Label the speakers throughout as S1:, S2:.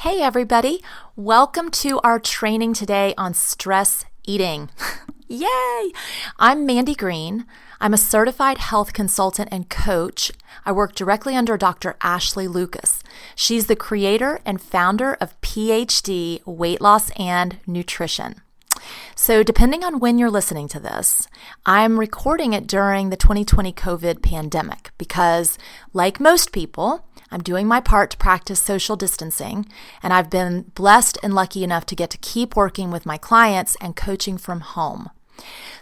S1: Hey everybody, welcome to our training today on stress eating. Yay! I'm Mandi Green. I'm a certified health consultant and coach. I work directly under Dr. Ashley Lucas. She's the creator and founder of PhD Weight Loss and Nutrition. So depending on when you're listening to this, I'm recording it during the 2020 COVID pandemic because, like most people, I'm doing my part to practice social distancing, and I've been blessed and lucky enough to get to keep working with my clients and coaching from home.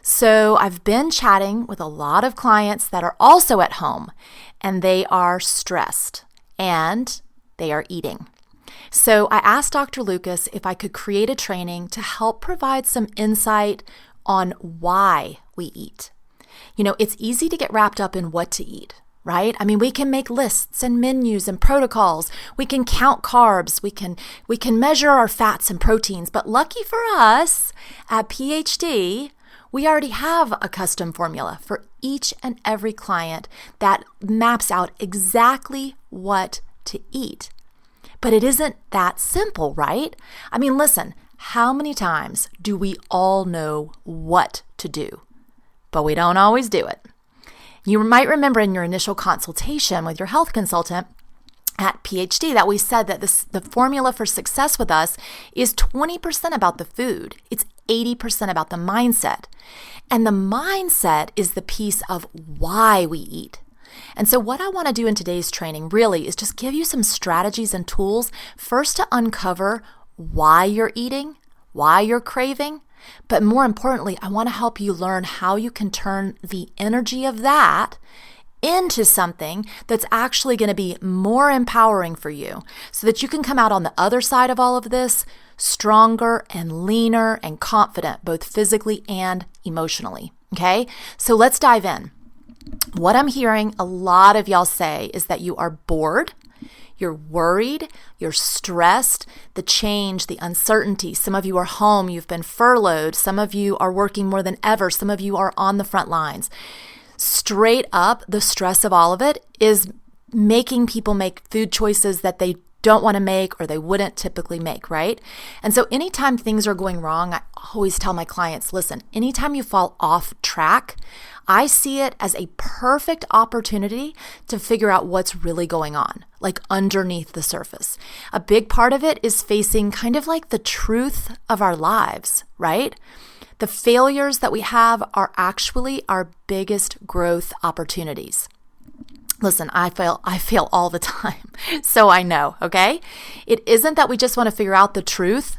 S1: So I've been chatting with a lot of clients that are also at home, and they are stressed, and they are eating. So I asked Dr. Lucas if I could create a training to help provide some insight on why we eat. You know, it's easy to get wrapped up in what to eat, right? I mean, we can make lists and menus and protocols. We can count carbs. We can measure our fats and proteins. But lucky for us at PhD, we already have a custom formula for each and every client that maps out exactly what to eat. But it isn't that simple, right? I mean, listen, how many times do we all know what to do, but we don't always do it? You might remember in your initial consultation with your health consultant at PhD that we said that the formula for success with us is 20% about the food. It's 80% about the mindset. And the mindset is the piece of why we eat. And so what I want to do in today's training really is just give you some strategies and tools, first to uncover why you're eating, why you're craving, but more importantly, I want to help you learn how you can turn the energy of that into something that's actually going to be more empowering for you so that you can come out on the other side of all of this stronger and leaner and confident, both physically and emotionally. Okay, so let's dive in. What I'm hearing a lot of y'all say is that you are bored, you're worried, you're stressed, the change, the uncertainty. Some of you are home, you've been furloughed. Some of you are working more than ever. Some of you are on the front lines. Straight up, the stress of all of it is making people make food choices that they don't want to make or they wouldn't typically make, right? And so anytime things are going wrong, I always tell my clients, listen, anytime you fall off track, I see it as a perfect opportunity to figure out what's really going on, like underneath the surface. A big part of it is facing kind of like the truth of our lives, right? The failures that we have are actually our biggest growth opportunities. Listen, I fail all the time, so I know, okay? It isn't that we just want to figure out the truth.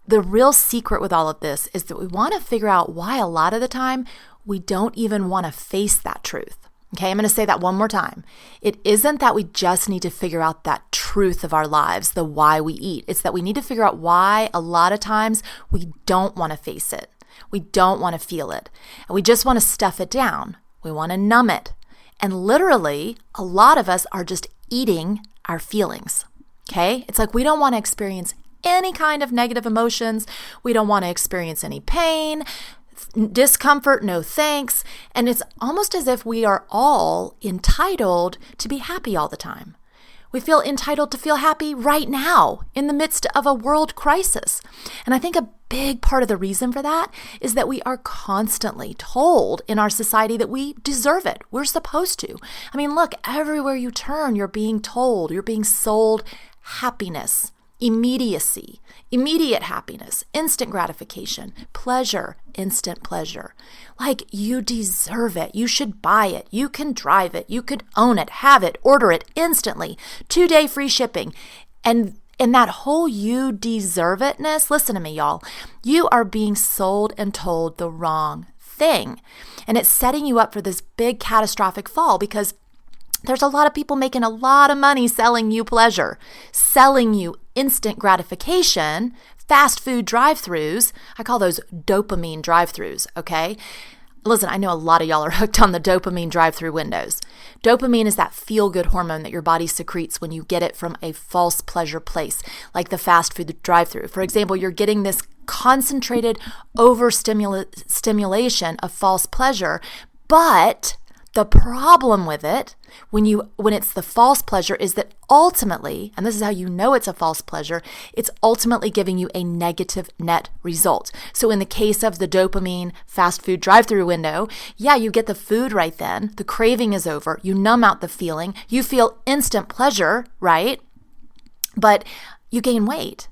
S1: The real secret with all of this is that we want to figure out why a lot of the time we don't even want to face that truth. Okay, I'm going to say that one more time. It isn't that we just need to figure out that truth of our lives, the why we eat. It's that we need to figure out why a lot of times we don't want to face it. We don't want to feel it. And we just want to stuff it down. We want to numb it. And literally, a lot of us are just eating our feelings, okay? It's like we don't want to experience any kind of negative emotions. We don't want to experience any pain, discomfort, no thanks. And it's almost as if we are all entitled to be happy all the time. We feel entitled to feel happy right now in the midst of a world crisis. And I think a big part of the reason for that is that we are constantly told in our society that we deserve it. We're supposed to. I mean, look, everywhere you turn, you're being told, you're being sold happiness, immediacy, immediate happiness, instant gratification, pleasure, instant pleasure. Like you deserve it. You should buy it. You can drive it. You could own it, have it, order it instantly, 2-day free shipping. And that whole you deserve itness, listen to me, y'all, you are being sold and told the wrong thing. And it's setting you up for this big catastrophic fall because there's a lot of people making a lot of money selling you pleasure, selling you instant gratification, fast food drive-thrus. I call those dopamine drive-thrus, okay? Listen, I know a lot of y'all are hooked on the dopamine drive-thru windows. Dopamine is that feel-good hormone that your body secretes when you get it from a false pleasure place, like the fast food drive-thru. For example, you're getting this concentrated overstimulation of false pleasure, but The problem with it, when it's the false pleasure, is that ultimately, and this is how you know it's a false pleasure, it's ultimately giving you a negative net result. So in the case of the dopamine fast food drive-through window, yeah, you get the food right then, the craving is over, you numb out the feeling, you feel instant pleasure, right? But you gain weight.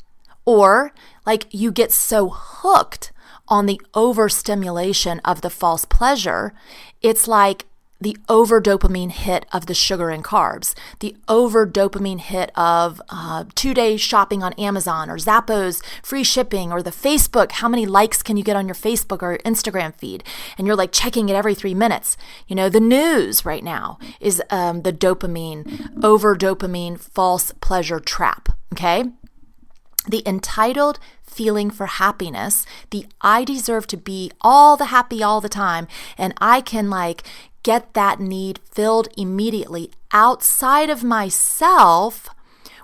S1: Or like you get so hooked on the overstimulation of the false pleasure, it's like the over dopamine hit of the sugar and carbs, the over dopamine hit of 2-day shopping on Amazon or Zappos free shipping, or the Facebook, how many likes can you get on your Facebook or Instagram feed? And you're like checking it every 3 minutes. You know, the news right now is the dopamine, over dopamine false pleasure trap, okay? The entitled feeling for happiness, the I deserve to be all the happy all the time, and I can like get that need filled immediately outside of myself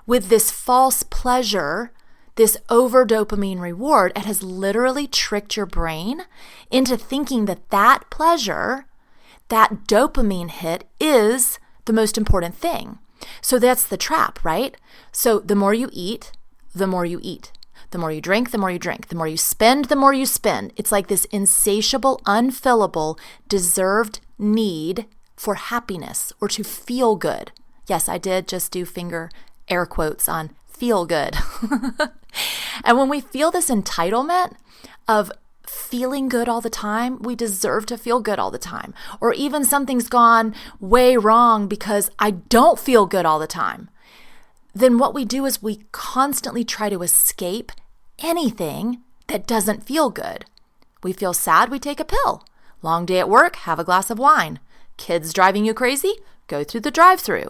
S1: with this false pleasure, this over dopamine reward. It has literally tricked your brain into thinking that that pleasure, that dopamine hit, is the most important thing. So that's the trap, right? So the more you eat, the more you eat. The more you drink, the more you drink. The more you spend, the more you spend. It's like this insatiable, unfillable, deserved need for happiness or to feel good. Yes, I did just do finger air quotes on feel good. And when we feel this entitlement of feeling good all the time, we deserve to feel good all the time. Or even something's gone way wrong because I don't feel good all the time. Then what we do is we constantly try to escape anything that doesn't feel good. We feel sad, we take a pill. Long day at work, have a glass of wine. Kids driving you crazy, go through the drive-through.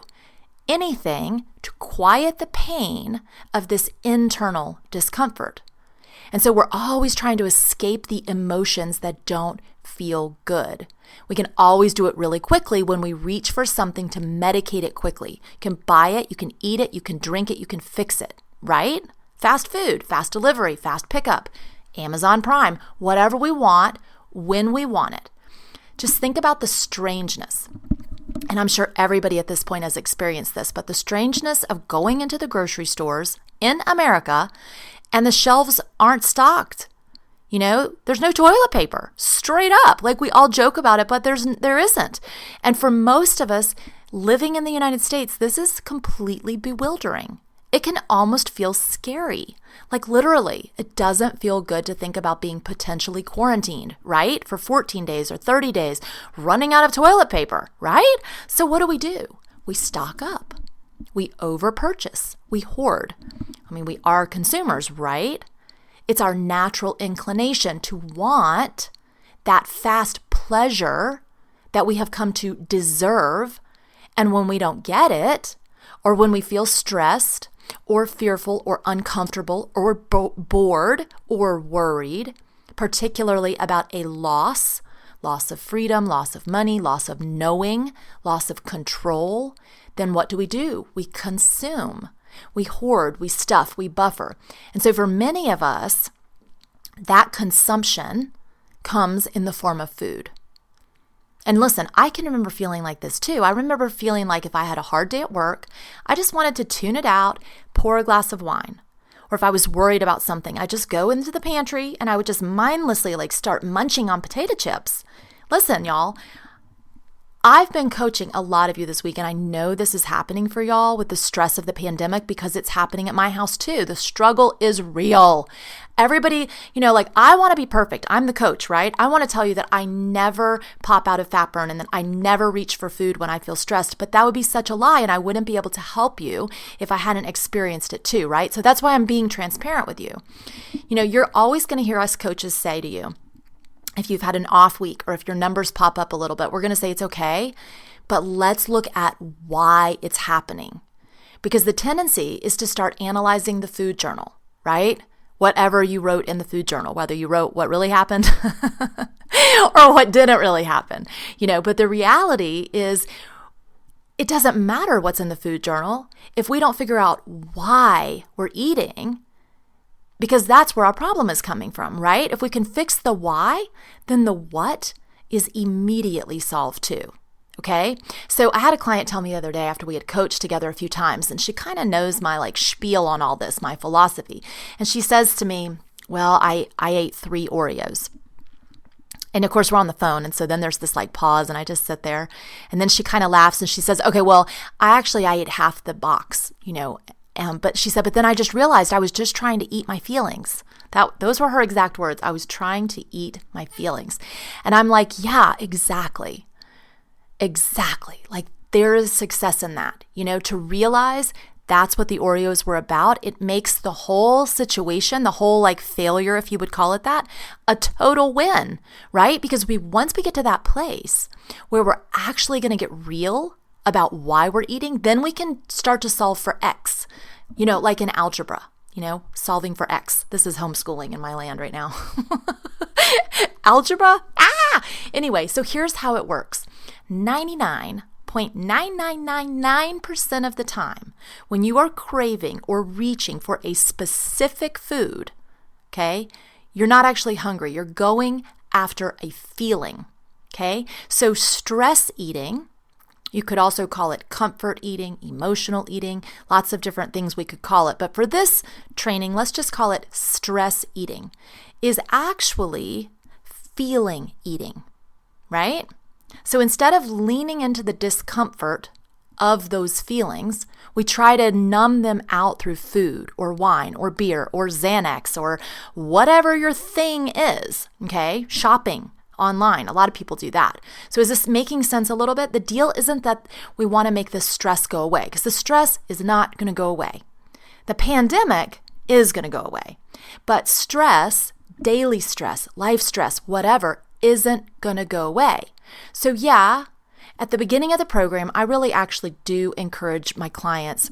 S1: Anything to quiet the pain of this internal discomfort. And so we're always trying to escape the emotions that don't feel good. We can always do it really quickly when we reach for something to medicate it quickly. You can buy it, you can eat it, you can drink it, you can fix it, right? Fast food, fast delivery, fast pickup, Amazon Prime, whatever we want, when we want it. Just think about the strangeness. And I'm sure everybody at this point has experienced this, but the strangeness of going into the grocery stores in America and the shelves aren't stocked. You know, there's no toilet paper, straight up. Like we all joke about it, but there isn't. And for most of us living in the United States, this is completely bewildering. It can almost feel scary. Like literally, it doesn't feel good to think about being potentially quarantined, right? For 14 days or 30 days, running out of toilet paper, right? So what do? We stock up. We overpurchase. We hoard. I mean, we are consumers, right? It's our natural inclination to want that fast pleasure that we have come to deserve. And when we don't get it, or when we feel stressed or fearful or uncomfortable or bored or worried, particularly about a loss of freedom, loss of money, loss of knowing, loss of control, then what do? We consume. We hoard, we stuff, we buffer. And so for many of us, that consumption comes in the form of food. And listen, I can remember feeling like this too. I remember feeling like if I had a hard day at work, I just wanted to tune it out, pour a glass of wine. Or if I was worried about something, I'd just go into the pantry and I would just mindlessly start munching on potato chips. Listen, y'all, I've been coaching a lot of you this week, and I know this is happening for y'all with the stress of the pandemic because it's happening at my house too. The struggle is real. Everybody, I want to be perfect. I'm the coach, right? I want to tell you that I never pop out of fat burn and that I never reach for food when I feel stressed, but that would be such a lie, and I wouldn't be able to help you if I hadn't experienced it too, right? So that's why I'm being transparent with you. You're always going to hear us coaches say to you, if you've had an off week or if your numbers pop up a little bit, we're going to say it's okay, but let's look at why it's happening. Because the tendency is to start analyzing the food journal, right? Whatever you wrote in the food journal, whether you wrote what really happened or what didn't really happen, but the reality is it doesn't matter what's in the food journal if we don't figure out why we're eating. Because that's where our problem is coming from, right? If we can fix the why, then the what is immediately solved too, Okay. So I had a client tell me the other day after we had coached together a few times, and she kind of knows my like spiel on all this, my philosophy. And she says to me, well, I ate 3 Oreos. And of course we're on the phone. And so then there's this like pause and I just sit there, and then she kind of laughs and she says, okay, well, I ate half the box, but she said, but then I just realized I was just trying to eat my feelings. Those were her exact words. I was trying to eat my feelings. And I'm like, yeah, exactly. Exactly. Like there is success in that, to realize that's what the Oreos were about. It makes the whole situation, the whole like failure, if you would call it that, a total win, right? Because once we get to that place where we're actually going to get real about why we're eating, then we can start to solve for X, like in algebra, solving for X. This is homeschooling in my land right now. Algebra? Anyway, so here's how it works. 99.9999% of the time, when you are craving or reaching for a specific food, okay, you're not actually hungry. You're going after a feeling, okay? So stress eating, you could also call it comfort eating, emotional eating, lots of different things we could call it. But for this training, let's just call it stress eating, is actually feeling eating, right? So instead of leaning into the discomfort of those feelings, we try to numb them out through food or wine or beer or Xanax or whatever your thing is, okay? Shopping online. A lot of people do that. So is this making sense a little bit? The deal isn't that we want to make the stress go away, because the stress is not going to go away. The pandemic is going to go away. But stress, daily stress, life stress, whatever, isn't going to go away. So yeah, at the beginning of the program, I really actually do encourage my clients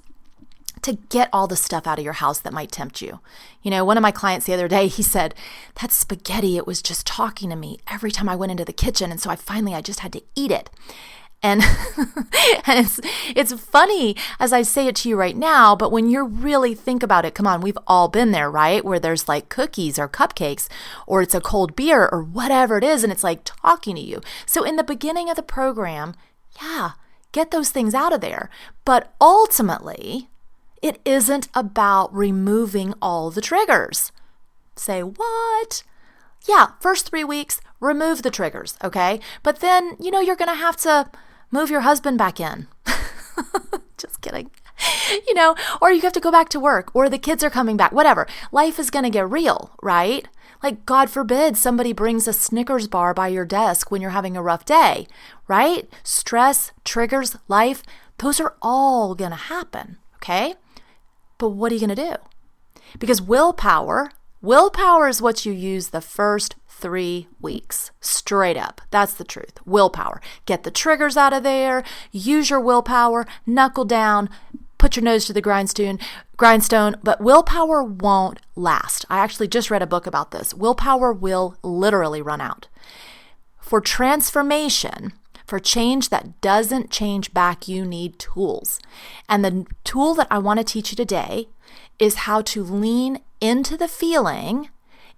S1: to get all the stuff out of your house that might tempt you. One of my clients the other day, he said, that spaghetti, it was just talking to me every time I went into the kitchen. And so I just had to eat it. And, and it's funny as I say it to you right now, but when you really think about it, come on, we've all been there, right? Where there's like cookies or cupcakes, or it's a cold beer or whatever it is, and it's like talking to you. So in the beginning of the program, yeah, get those things out of there. But ultimately, it isn't about removing all the triggers. Say, what? Yeah, first 3 weeks, remove the triggers, okay? But then, you're going to have to move your husband back in. Just kidding. Or you have to go back to work, or the kids are coming back, whatever. Life is going to get real, right? Like, God forbid somebody brings a Snickers bar by your desk when you're having a rough day, right? Stress, triggers, life, those are all going to happen, okay? But what are you going to do? Because willpower is what you use the first 3 weeks, straight up. That's the truth. Willpower. Get the triggers out of there. Use your willpower. Knuckle down. Put your nose to the grindstone. But willpower won't last. I actually just read a book about this. Willpower will literally run out. For transformation, for change that doesn't change back, you need tools. And the tool that I want to teach you today is how to lean into the feeling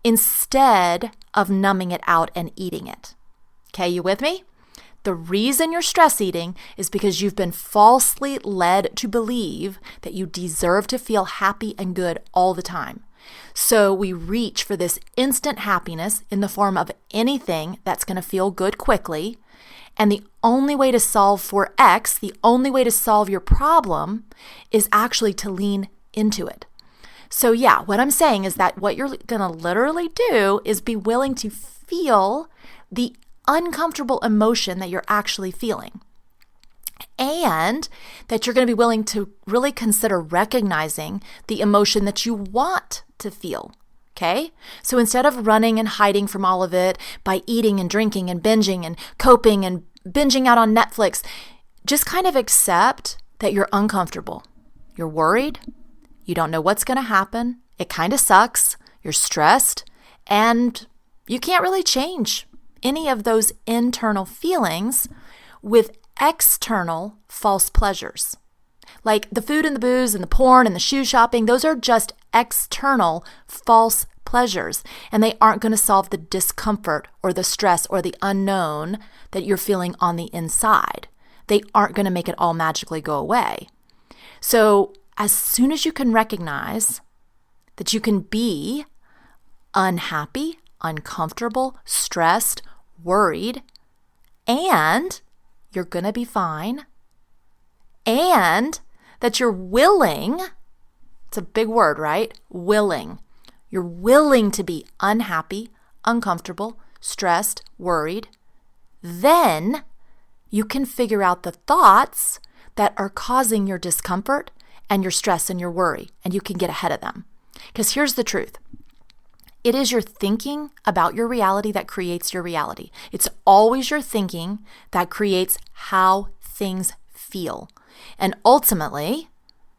S1: instead of numbing it out and eating it. Okay, you with me? The reason you're stress eating is because you've been falsely led to believe that you deserve to feel happy and good all the time. So we reach for this instant happiness in the form of anything that's going to feel good quickly. And the only way to solve for X, the only way to solve your problem is actually to lean into it. So yeah, what I'm saying is that what you're going to literally do is be willing to feel the uncomfortable emotion that you're actually feeling. And that you're going to be willing to really consider recognizing the emotion that you want to feel. Okay? So instead of running and hiding from all of it by eating and drinking and binging and coping and binging out on Netflix, just kind of accept that you're uncomfortable. You're worried. You don't know what's going to happen. It kind of sucks. You're stressed. And you can't really change any of those internal feelings with external false pleasures. Like the food and the booze and the porn and the shoe shopping, those are just external false pleasures. And they aren't going to solve the discomfort or the stress or the unknown that you're feeling on the inside. they aren't going to make it all magically go away. So as soon as you can recognize that you can be unhappy, uncomfortable, stressed, worried, and you're going to be fine, and that you're willing, it's a big word, right? Willing. You're willing to be unhappy, uncomfortable, stressed, worried, then you can figure out the thoughts that are causing your discomfort and your stress and your worry, and you can get ahead of them. Because here's the truth. It is your thinking about your reality that creates your reality. It's always your thinking that creates how things feel. And ultimately,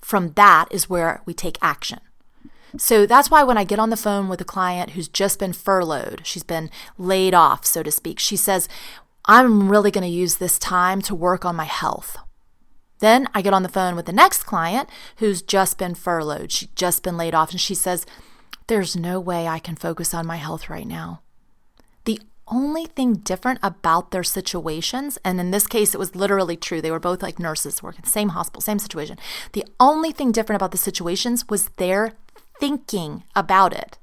S1: from that is where we take action. So that's why when I get on the phone with a client who's just been furloughed, she's been laid off, so to speak, she says, I'm really going to use this time to work on my health. Then I get on the phone with the next client who's just been furloughed. She's just been laid off, and she says, there's no way I can focus on my health right now. The only thing different about their situations, and in this case, it was literally true. They were both like nurses working, same hospital, same situation. The only thing different about the situations was their thinking about it.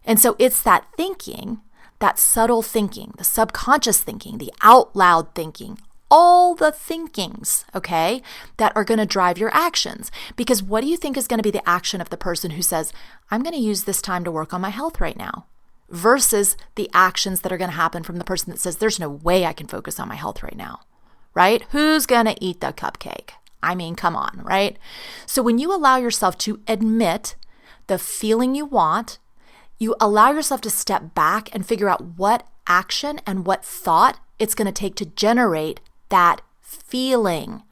S1: And so it's that thinking, that subtle thinking, the subconscious thinking, the out loud thinking, all the thinkings, okay, that are going to drive your actions. Because what do you think is going to be the action of the person who says, I'm going to use this time to work on my health right now, versus the actions that are going to happen from the person that says, there's no way I can focus on my health right now, right? Who's going to eat the cupcake? I mean, come on, right? So when you allow yourself to admit the feeling you want, you allow yourself to step back and figure out what action and what thought it's going to take to generate that feeling.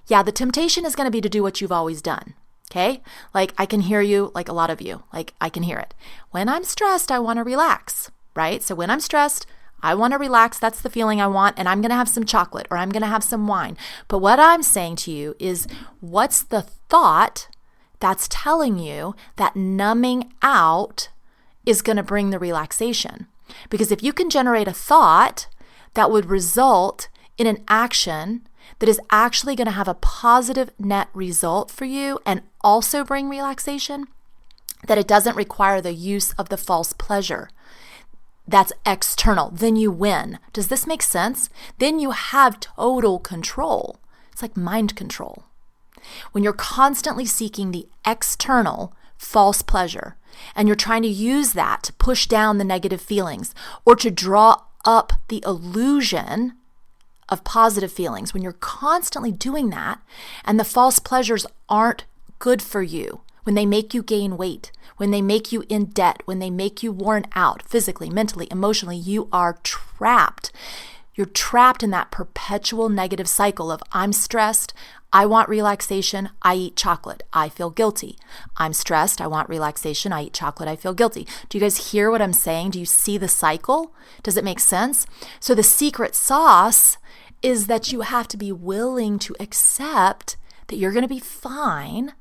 S1: Yeah, the temptation is going to be to do what you've always done. Okay? Like I can hear you, like a lot of you, like I can hear it. When I'm stressed, I want to relax, right? So when I'm stressed, I want to relax. That's the feeling I want. And I'm going to have some chocolate or I'm going to have some wine. But what I'm saying to you is, what's the thought that's telling you that numbing out is going to bring the relaxation? Because if you can generate a thought that would result in an action that is actually going to have a positive net result for you and also bring relaxation, that it doesn't require the use of the false pleasure that's external, then you win. Does this make sense? Then you have total control. It's like mind control. When you're constantly seeking the external false pleasure and you're trying to use that to push down the negative feelings or to draw up the illusion of positive feelings, when you're constantly doing that and the false pleasures aren't good for you, when they make you gain weight, when they make you in debt, when they make you worn out physically, mentally, emotionally, you are trapped. You're trapped in that perpetual negative cycle of I'm stressed, I want relaxation, I eat chocolate, I feel guilty. I'm stressed, I want relaxation, I eat chocolate, I feel guilty. Do you guys hear what I'm saying? Do you see the cycle? Does it make sense? So the secret sauce is that you have to be willing to accept that you're going to be fine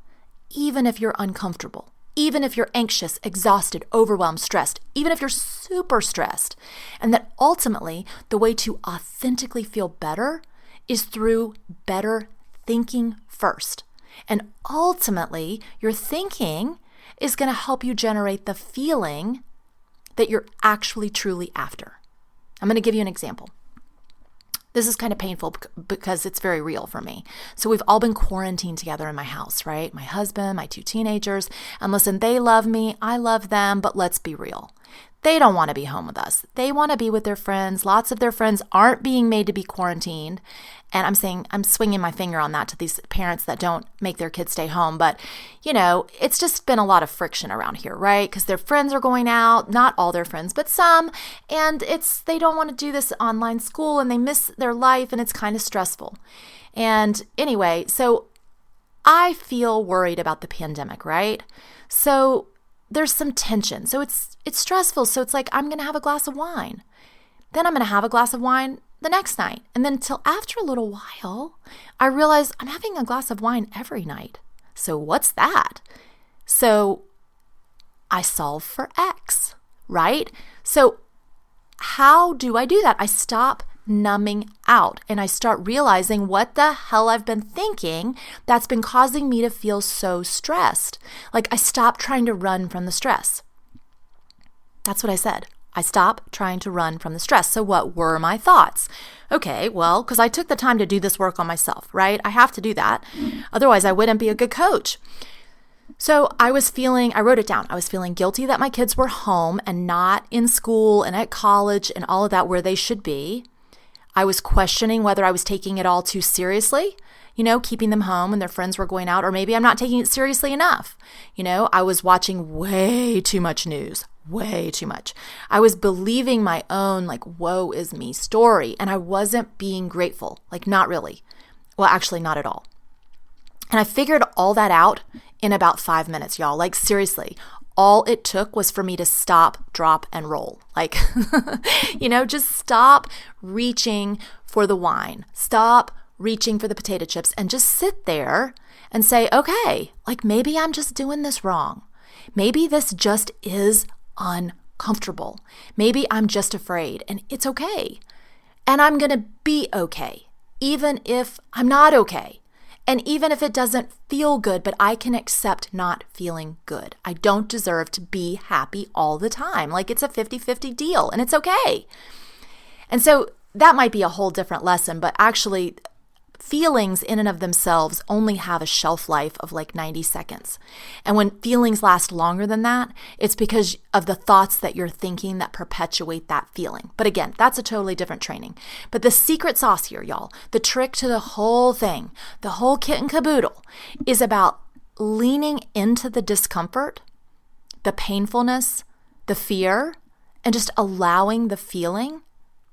S1: even if you're uncomfortable, even if you're anxious, exhausted, overwhelmed, stressed, even if you're super stressed. And that ultimately the way to authentically feel better is through better thinking first. And ultimately, your thinking is going to help you generate the feeling that you're actually truly after. I'm going to give you an example. This is kind of painful because it's very real for me. So we've all been quarantined together in my house, right? My husband, my 2 teenagers. And listen, they love me. I love them. But let's be real. They don't want to be home with us. They want to be with their friends. Lots of their friends aren't being made to be quarantined. And I'm swinging my finger on that to these parents that don't make their kids stay home. But, it's just been a lot of friction around here, right? Because their friends are going out, not all their friends, but some. And they don't want to do this online school and they miss their life and it's kind of stressful. And anyway, so I feel worried about the pandemic, right? So there's some tension. So it's stressful. So it's like, I'm going to have a glass of wine. Then I'm going to have a glass of wine the next night. And then until after a little while, I realize I'm having a glass of wine every night. So what's that? So I solve for X, right? So how do I do that? I stop numbing out. And I start realizing what the hell I've been thinking that's been causing me to feel so stressed. Like I stopped trying to run from the stress. That's what I said. I stopped trying to run from the stress. So what were my thoughts? Okay, well, because I took the time to do this work on myself, right? I have to do that. Otherwise, I wouldn't be a good coach. So I wrote it down. I was feeling guilty that my kids were home and not in school and at college and all of that where they should be. I was questioning whether I was taking it all too seriously, keeping them home when their friends were going out, or maybe I'm not taking it seriously enough. I was watching way too much news, way too much. I was believing my own woe is me story, and I wasn't being grateful, not really. Well, actually not at all. And I figured all that out in about 5 minutes, y'all. Seriously, all it took was for me to stop, drop, and roll. Just stop reaching for the wine. Stop reaching for the potato chips and just sit there and say, okay, maybe I'm just doing this wrong. Maybe this just is uncomfortable. Maybe I'm just afraid, and it's okay. And I'm going to be okay, even if I'm not okay. And even if it doesn't feel good, but I can accept not feeling good. I don't deserve to be happy all the time. It's a 50-50 deal, and it's okay. And so that might be a whole different lesson, but actually feelings in and of themselves only have a shelf life of 90 seconds. And when feelings last longer than that, it's because of the thoughts that you're thinking that perpetuate that feeling. But again, that's a totally different training. But the secret sauce here, y'all, the trick to the whole thing, the whole kit and caboodle, is about leaning into the discomfort, the painfulness, the fear, and just allowing the feeling,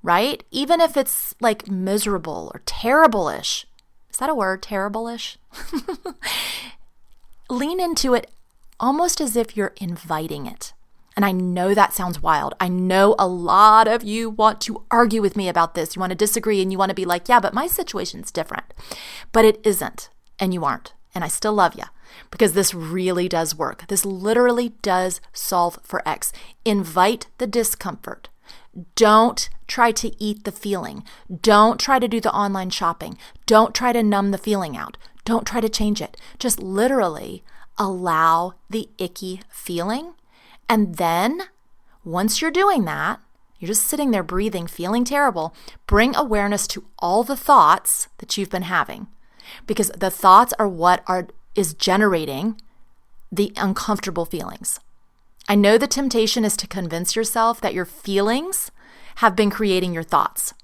S1: right? Even if it's miserable or terrible-ish. Is that a word? Terrible-ish? Lean into it almost as if you're inviting it. And I know that sounds wild. I know a lot of you want to argue with me about this. You want to disagree and you want to be yeah, but my situation's different. But it isn't, and you aren't. And I still love you because this really does work. This literally does solve for X. Invite the discomfort. Don't try to eat the feeling. Don't try to do the online shopping. Don't try to numb the feeling out. Don't try to change it. Just literally allow the icky feeling. And then once you're doing that, you're just sitting there breathing, feeling terrible, bring awareness to all the thoughts that you've been having, because the thoughts are what is generating the uncomfortable feelings. I know the temptation is to convince yourself that your feelings have been creating your thoughts.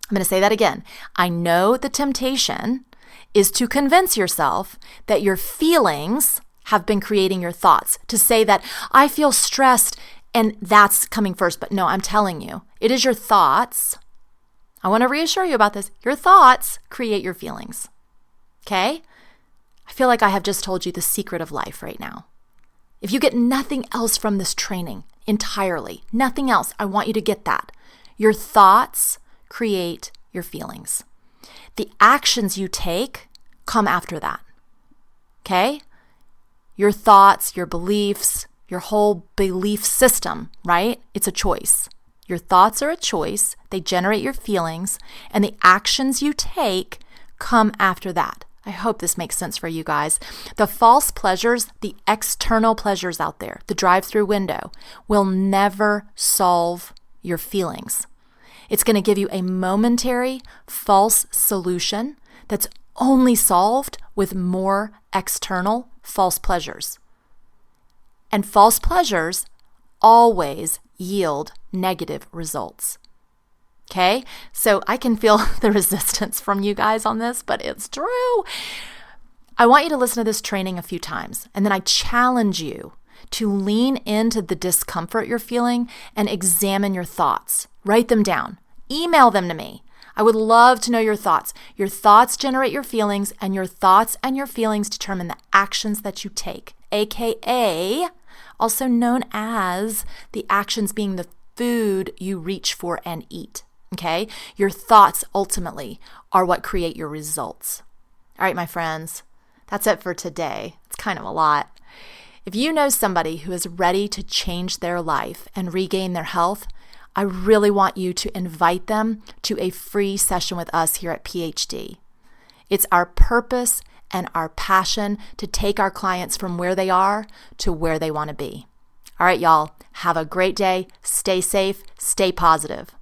S1: I'm going to say that again. I know the temptation is to convince yourself that your feelings have been creating your thoughts, to say that I feel stressed and that's coming first. But no, I'm telling you, it is your thoughts. I want to reassure you about this. Your thoughts create your feelings. Okay? I feel like I have just told you the secret of life right now. If you get nothing else from this training entirely, nothing else, I want you to get that. Your thoughts create your feelings. The actions you take come after that. Okay? Your thoughts, your beliefs, your whole belief system, right? It's a choice. Your thoughts are a choice. They generate your feelings, and the actions you take come after that. I hope this makes sense for you guys. The false pleasures, the external pleasures out there, the drive-through window, will never solve your feelings. It's going to give you a momentary false solution that's only solved with more external false pleasures. And false pleasures always yield negative results. Okay, so I can feel the resistance from you guys on this, but it's true. I want you to listen to this training a few times, and then I challenge you to lean into the discomfort you're feeling and examine your thoughts. Write them down. Email them to me. I would love to know your thoughts. Your thoughts generate your feelings, and your thoughts and your feelings determine the actions that you take, aka also known as the actions being the food you reach for and eat. Okay? Your thoughts ultimately are what create your results. All right, my friends, that's it for today. It's kind of a lot. If you know somebody who is ready to change their life and regain their health, I really want you to invite them to a free session with us here at PhD. It's our purpose and our passion to take our clients from where they are to where they want to be. All right, y'all, have a great day. Stay safe, stay positive.